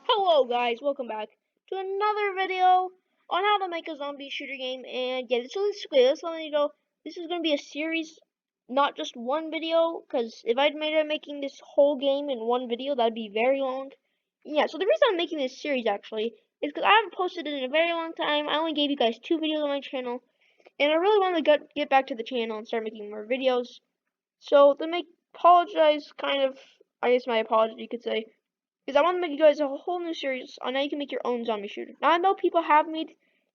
Hello guys, welcome back to another video on how to make a zombie shooter game. And yeah, let's let you know, this is going to be a series, not just one video, because if I'd made it making this whole game in one video, that'd be very long. Yeah, so the reason I'm making this series actually is because I haven't posted it in a very long time. I only gave you guys 2 videos on my channel, and I really want to get back to the channel and start making more videos. So to apologize, kind of, I guess my apology you could say, because I want to make you guys a whole new series on how you can make your own zombie shooter. Now, I know people have made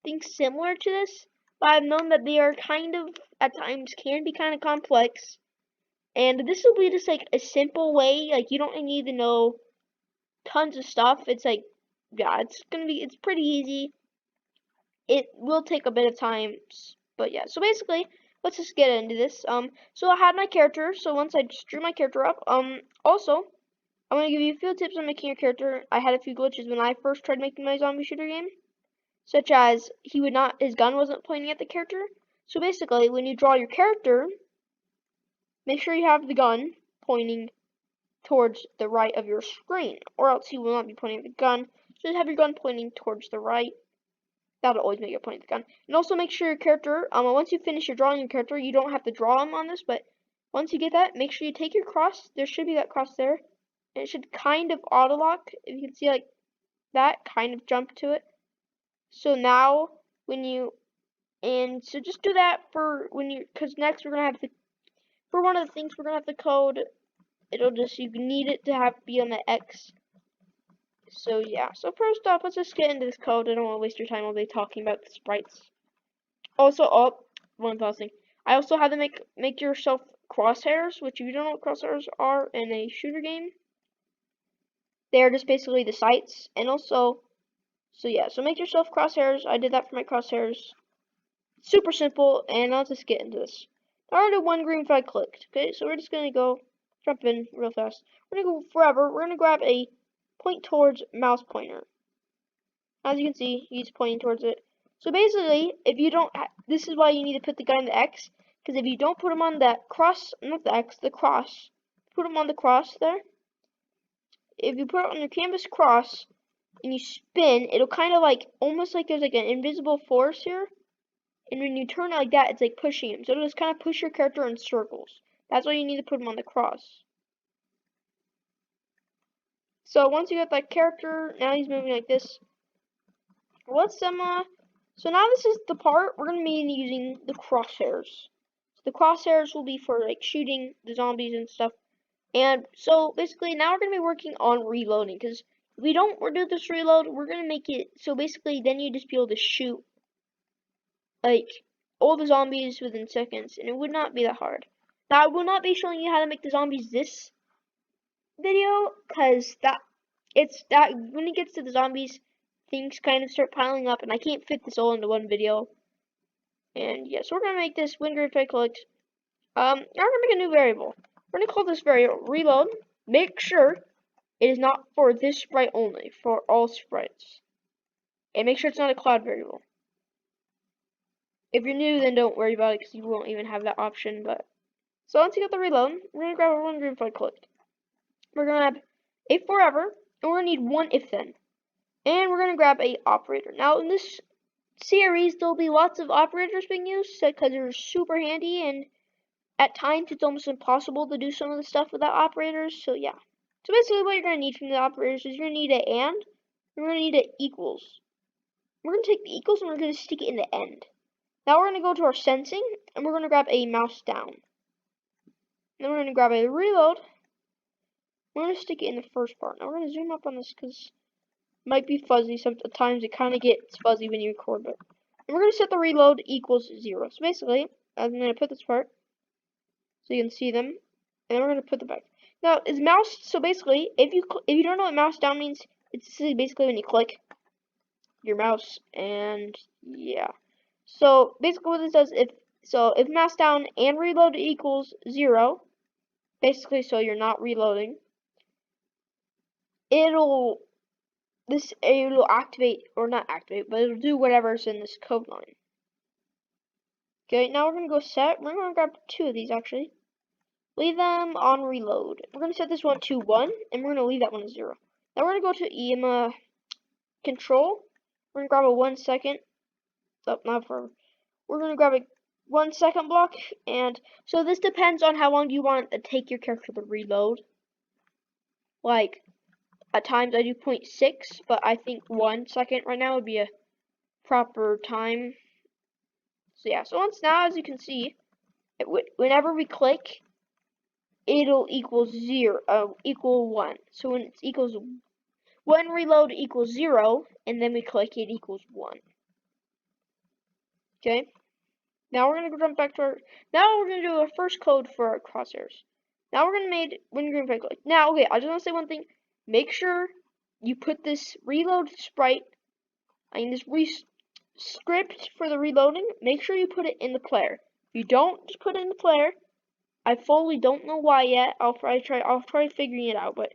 things similar to this, but I've known that they are kind of, at times, can be kind of complex. And this will be just like a simple way, like you don't need to know tons of stuff. It's like, yeah, it's pretty easy. It will take a bit of time, but yeah. So basically, let's just get into this. So I had my character, so once I just drew my character up, also, I'm going to give you a few tips on making your character. I had a few glitches when I first tried making my zombie shooter game, such as his gun wasn't pointing at the character. So basically, when you draw your character, make sure you have the gun pointing towards the right of your screen, or else he will not be pointing at the gun. Just have your gun pointing towards the right. That'll always make it point at the gun. And also make sure your character, once you finish your drawing your character, you don't have to draw him on this, but once you get that, make sure you take your cross. There should be that cross there. And it should kind of auto lock. If you can see like that, kind of jump to it. So now so just do that for because next we're gonna have for one of the things we're gonna have the code. You need it to be on the X. So yeah, so first off, let's just get into this code. I don't want to waste your time all day talking about the sprites. Also, one last thing. I also had to make yourself crosshairs, which if you don't know what crosshairs are in a shooter game, they are just basically the sights. And also, so yeah, so make yourself crosshairs. I did that for my crosshairs. Super simple, and I'll just get into this. I already one green flag clicked. Okay, so we're just gonna jump in real fast. We're gonna go forever. We're gonna grab a point towards mouse pointer. As you can see, he's pointing towards it. So basically, if you don't, this is why you need to put the guy on the X, because if you don't put him on that cross, not the X, the cross, put him on the cross there. If you put it on your canvas cross and you spin, it'll kind of like almost like there's like an invisible force here. And when you turn it like that, it's like pushing him. So it'll just kind of push your character in circles. That's why you need to put him on the cross. So once you get that character, now he's moving like this. So now this is the part we're gonna be using the crosshairs. So the crosshairs will be for like shooting the zombies and stuff. And so basically now we're gonna be working on reloading, because if we don't do this reload, we're gonna make it so basically then you just be able to shoot like all the zombies within seconds, and it would not be that hard. Now I will not be showing you how to make the zombies this video, because that when it gets to the zombies, things kind of start piling up, and I can't fit this all into one video. And yeah, so we're gonna make this when grid collect. Now we're gonna make a new variable. We're gonna call this variable reload. Make sure it is not for this sprite only, for all sprites. And make sure it's not a cloud variable. If you're new, then don't worry about it, because you won't even have that option. But so once you get the reload, we're gonna grab our one green flag collect. We're gonna have a forever, and we're gonna need one if then. And we're gonna grab a operator. Now in this series, there'll be lots of operators being used because they're super handy, and at times it's almost impossible to do some of the stuff without operators. So yeah. So basically, what you're gonna need from the operators is you're gonna need an and we're gonna need an equals. We're gonna take the equals and we're gonna stick it in the end. Now we're gonna go to our sensing and we're gonna grab a mouse down. Then we're gonna grab a reload. We're gonna stick it in the first part. Now we're gonna zoom up on this because it might be fuzzy. Sometimes it kind of gets fuzzy when you record, but and we're gonna set the reload equals 0. So basically, I'm gonna put this part so you can see them, and then we're gonna put them back. Now is mouse. So basically, if you don't know what mouse down means, it's basically when you click your mouse, and yeah. So basically, what this does, if mouse down and reload equals 0, basically, so you're not reloading, it'll activate, or not activate, but it'll do whatever's in this code line. Okay, now we're gonna go set. We're gonna grab 2 of these actually. Leave them on reload. We're gonna set this one to 1, and we're gonna leave that one to 0. Now we're gonna go to EMA control. We're gonna grab a 1 second. Oh, not forever. We're gonna grab a 1 second block, and so this depends on how long you want it to take your character to reload. Like at times I do 0.6, but I think 1 second right now would be a proper time. So yeah, so once now, as you can see, whenever we click, it'll equal equal 1. So when it equals, when reload equals 0, and then we click, it equals 1. Okay? Now we're gonna jump back to our, now we're gonna do our first code for our crosshairs. Now we're gonna make, when you're gonna click. Now, okay, I just wanna say one thing. Make sure you put this reload sprite, this script for the reloading, make sure you put it in the player. If you don't just put it in the player, I fully don't know why yet. I'll try figuring it out, but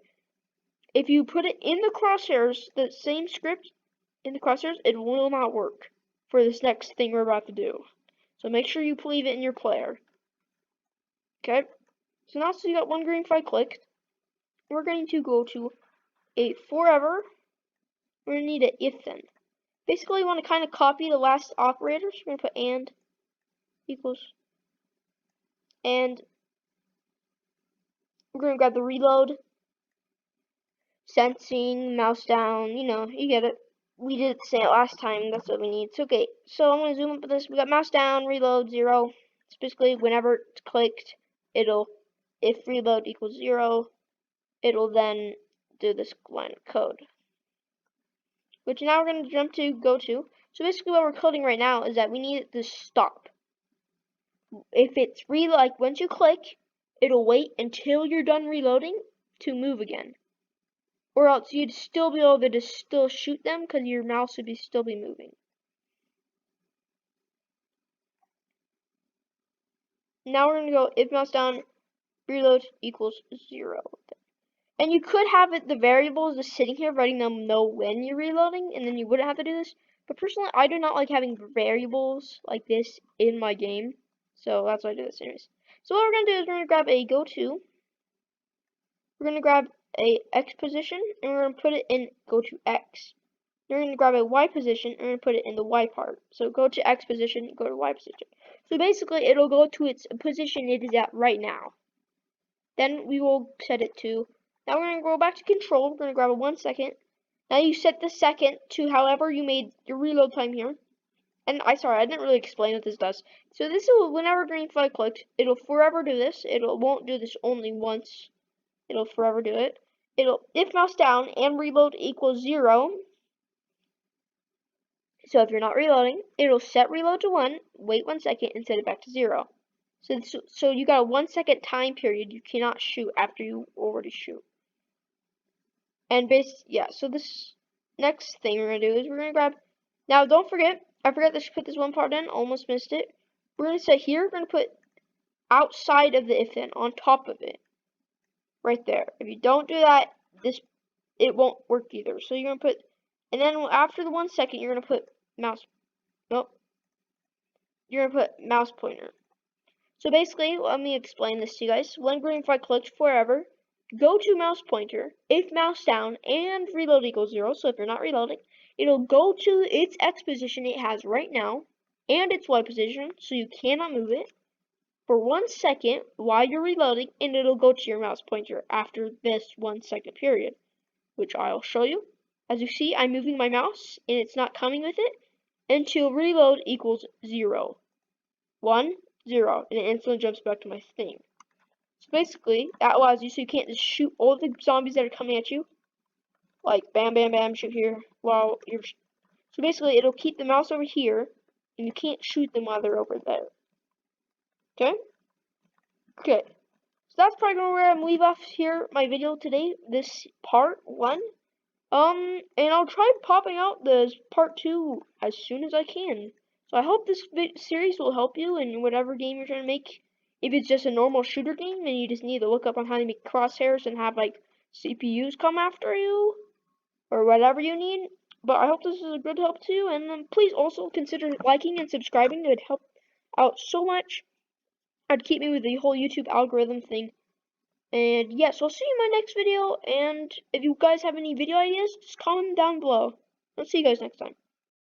if you put it in the crosshairs, the same script in the crosshairs, it will not work for this next thing we're about to do. So make sure you leave it in your player. Okay? So now you got one green flag clicked. We're going to go to a forever. We're going to need an if then. Basically, you want to kind of copy the last operator. So we're going to put and equals. And we're going to grab the reload. Sensing, mouse down, you know, you get it. We did say it last time, that's what we need. So, okay, so I'm going to zoom up at this. We got mouse down, reload, 0. It's basically whenever it's clicked, it'll, if reload equals 0, it'll then do this line of code. Which now we're going to jump to go to. So basically what we're coding right now is that we need it to stop. If it's like once you click, it'll wait until you're done reloading to move again. Or else you'd still be able to just still shoot them because your mouse would still be moving. Now we're going to go if mouse down, reload equals 0. And you could have it, the variables just sitting here letting them know when you're reloading, and then you wouldn't have to do this. But personally, I do not like having variables like this in my game. So that's why I do this anyways. So what we're going to do is we're going to grab a go to. We're going to grab a X position, and we're going to put it in go to X. You're going to grab a Y position and we're going to put it in the Y part. So go to X position, go to Y position. So basically it'll go to its position it is at right now. Then we will set it to, now we're going to go back to control, we're going to grab a 1 second. Now you set the second to however you made your reload time here. And I didn't really explain what this does. So this will, whenever green flag clicked, it'll forever do this. It won't do this only once. It'll forever do it. It'll, if mouse down and reload equals 0. So if you're not reloading, it'll set reload to 1, wait 1 second, and set it back to 0. So you got a 1 second time period you cannot shoot after you already shoot. And so this next thing we're going to do is we're going to grab, now don't forget, I forgot to put this one part in, almost missed it. We're going to say here, we're going to put outside of the if then, on top of it. Right there. If you don't do that, it won't work either. So you're going to put, and then after the 1 second, you're going to put mouse, nope, you're going to put mouse pointer. So basically, let me explain this to you guys. When green flag clicks forever, go to mouse pointer, if mouse down, and reload equals 0, so if you're not reloading, it'll go to its X position it has right now, and its Y position, so you cannot move it, for 1 second while you're reloading, and it'll go to your mouse pointer after this 1 second period, which I'll show you. As you see, I'm moving my mouse, and it's not coming with it, until reload equals 0. 1, 0, and it instantly jumps back to my thing. So basically, that allows you so you can't just shoot all the zombies that are coming at you. Like, bam, bam, bam, shoot here, while you're... So basically, it'll keep the mouse over here, and you can't shoot them while they're over there. Okay? Okay. So that's probably where I'm leave off here, my video today, this part 1. And I'll try popping out the part 2 as soon as I can. So I hope this series will help you in whatever game you're trying to make. If it's just a normal shooter game and you just need to look up on how to make crosshairs and have like CPUs come after you or whatever you need. But I hope this is a good help to you, and please also consider liking and subscribing. It would help out so much. It'd keep me with the whole YouTube algorithm thing. And yeah, so I'll see you in my next video. And if you guys have any video ideas, just comment them down below. I'll see you guys next time.